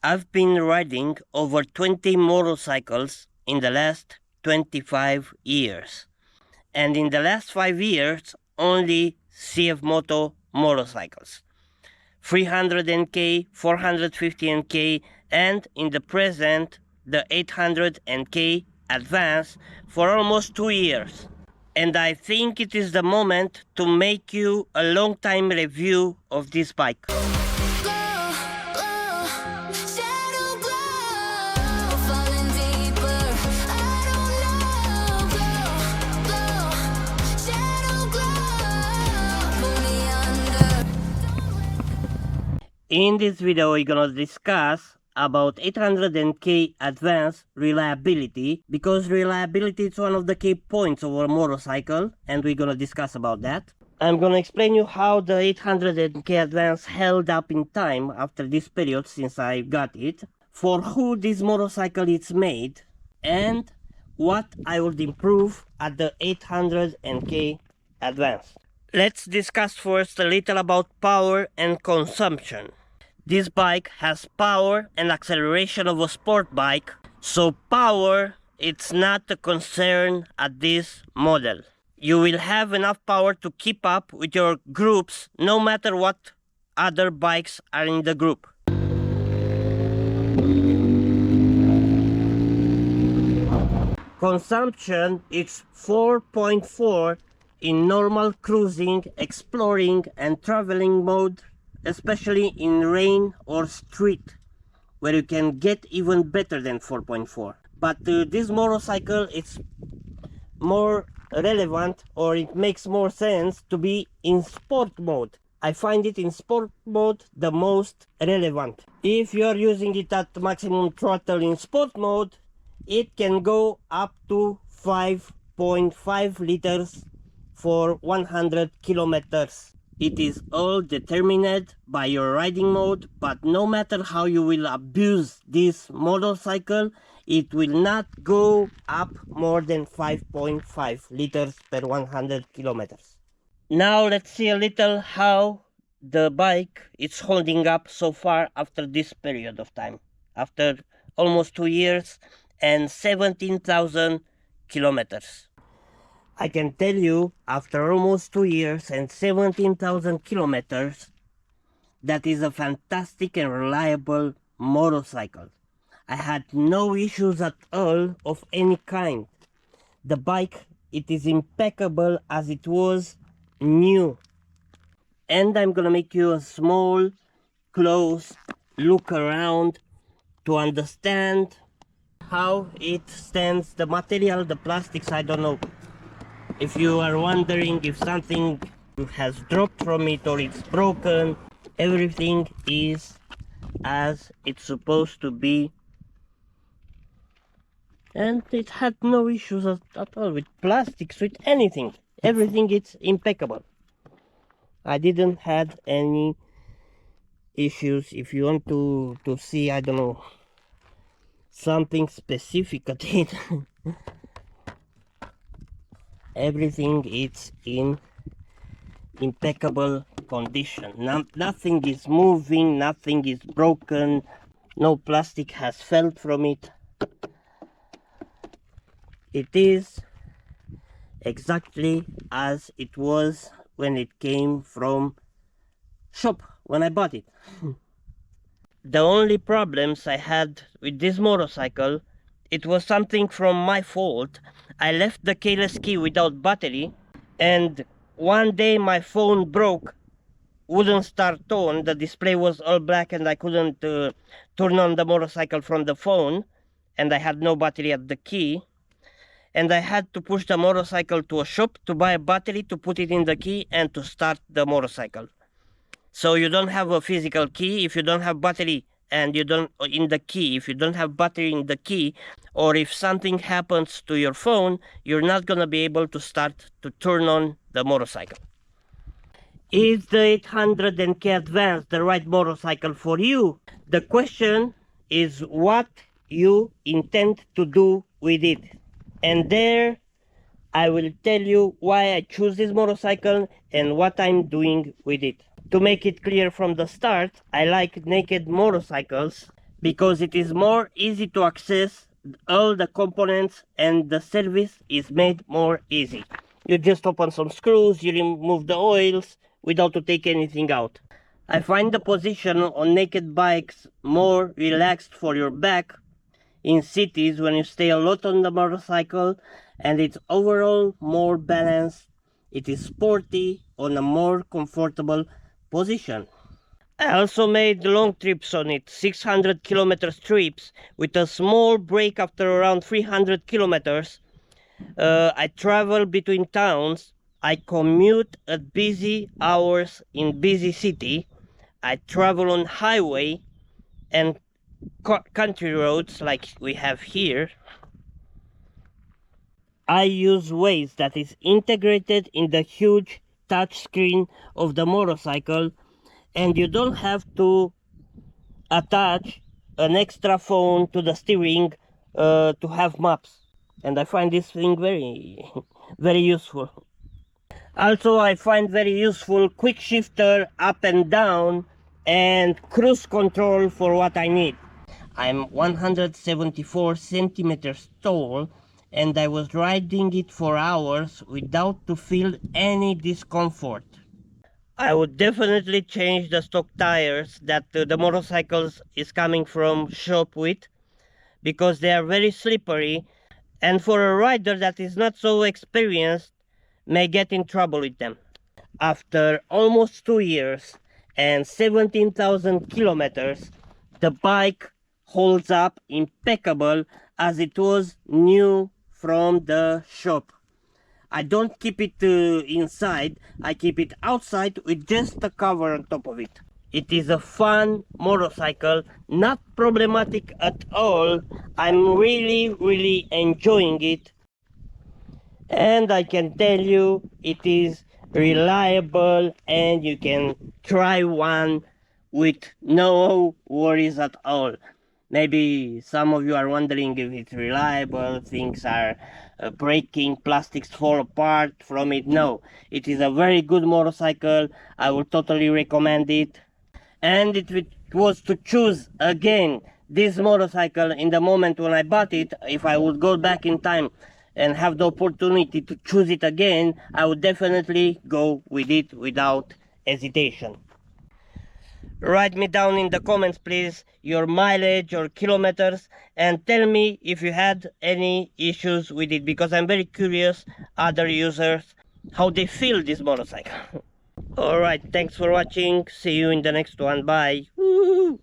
I've been riding over 20 motorcycles in the last 25 years. And in the last 5 years, only CFMOTO motorcycles. 300K, 450K, and in the present, the 800K Advance for almost 2 years. And I think it is the moment to make you a long time review of this bike. In this video, we're gonna discuss about 800K Advance reliability, because reliability is one of the key points of a motorcycle, and we're gonna discuss about that. I'm gonna explain you how the 800K Advance held up in time after this period since I got it, for who this motorcycle is made, and what I would improve at the 800K Advance. Let's discuss first a little about power and consumption. This bike has power and acceleration of a sport bike, so power, it's not a concern at this model. You will have enough power to keep up with your groups no matter what other bikes are in the group. Consumption is 4.4 in normal cruising, exploring and traveling mode, especially in rain or street, where you can get even better than 4.4. But this motorcycle, it's more relevant, or it makes more sense to be in sport mode. I find it in sport mode the most relevant. If you are using it at maximum throttle in sport mode, it can go up to 5.5 liters for 100 kilometers. It is all determined by your riding mode, but no matter how you will abuse this motorcycle, it will not go up more than 5.5 liters per 100 kilometers. Now let's see a little how the bike is holding up so far after this period of time. After almost 2 years and 17,000 kilometers. I can tell you, after almost 2 years and 17,000 kilometers, that is a fantastic and reliable motorcycle. I had no issues at all of any kind. The bike, it is impeccable as it was new. And I'm gonna make you a small, close look around to understand how it stands, the material, the plastics, I don't know. If you are wondering if something has dropped from it or it's broken, everything is as it's supposed to be. And it had no issues at all with plastics, with anything. Everything is impeccable. I didn't have any issues. If you want to see, I don't know, something specific at it, everything is in impeccable condition. Nothing is moving, nothing is broken, no plastic has fell from it. It is exactly as it was when it came from shop, when I bought it. The only problems I had with this motorcycle, it was something from my fault. I left the keyless key without battery, and one day my phone broke, wouldn't start on, the display was all black and I couldn't turn on the motorcycle from the phone, and I had no battery at the key, and I had to push the motorcycle to a shop to buy a battery to put it in the key and to start the motorcycle. So you don't have a physical key if you don't have battery, and you don't in the key. If you don't have battery in the key, or if something happens to your phone, you're not gonna be able to start to turn on the motorcycle. Is the 800K Advance the right motorcycle for you? The question is what you intend to do with it. And there I will tell you why I choose this motorcycle and what I'm doing with it. To make it clear from the start, I like naked motorcycles because it is more easy to access all the components and the service is made more easy. You just open some screws, you remove the oils without to take anything out. I find the position on naked bikes more relaxed for your back in cities when you stay a lot on the motorcycle, and it's overall more balanced. It is sporty on a more comfortable position. I also made long trips on it, 600 kilometers trips with a small break after around 300 kilometers. I travel between towns. I commute at busy hours in busy city. I travel on highway and country roads like we have here. I use Waze that is integrated in the huge touch screen of the motorcycle, and you don't have to attach an extra phone to the steering to have maps. And I find this thing very very useful. Also, I find very useful quick shifter up and down and cruise control for what I need. I'm 174 centimeters tall, and I was riding it for hours without to feel any discomfort. I would definitely change the stock tires that the motorcycles is coming from shop with, because they are very slippery, and for a rider that is not so experienced may get in trouble with them. After almost 2 years and 17,000 kilometers, the bike holds up impeccable as it was new from the shop. I don't keep it inside, I keep it outside with just a cover on top of it. It is a fun motorcycle, not problematic at all. I'm really enjoying it. And I can tell you it is reliable, and you can try one with no worries at all. Maybe some of you are wondering if it's reliable, things are breaking, plastics fall apart from it. No, it is a very good motorcycle. I would totally recommend it. And if it was to choose again this motorcycle in the moment when I bought it, if I would go back in time and have the opportunity to choose it again, I would definitely go with it without hesitation. Write me down in the comments, please, your mileage or kilometers, and tell me if you had any issues with it, because I'm very curious other users how they feel this motorcycle. Alright, thanks for watching. See you in the next one. Bye. Woo!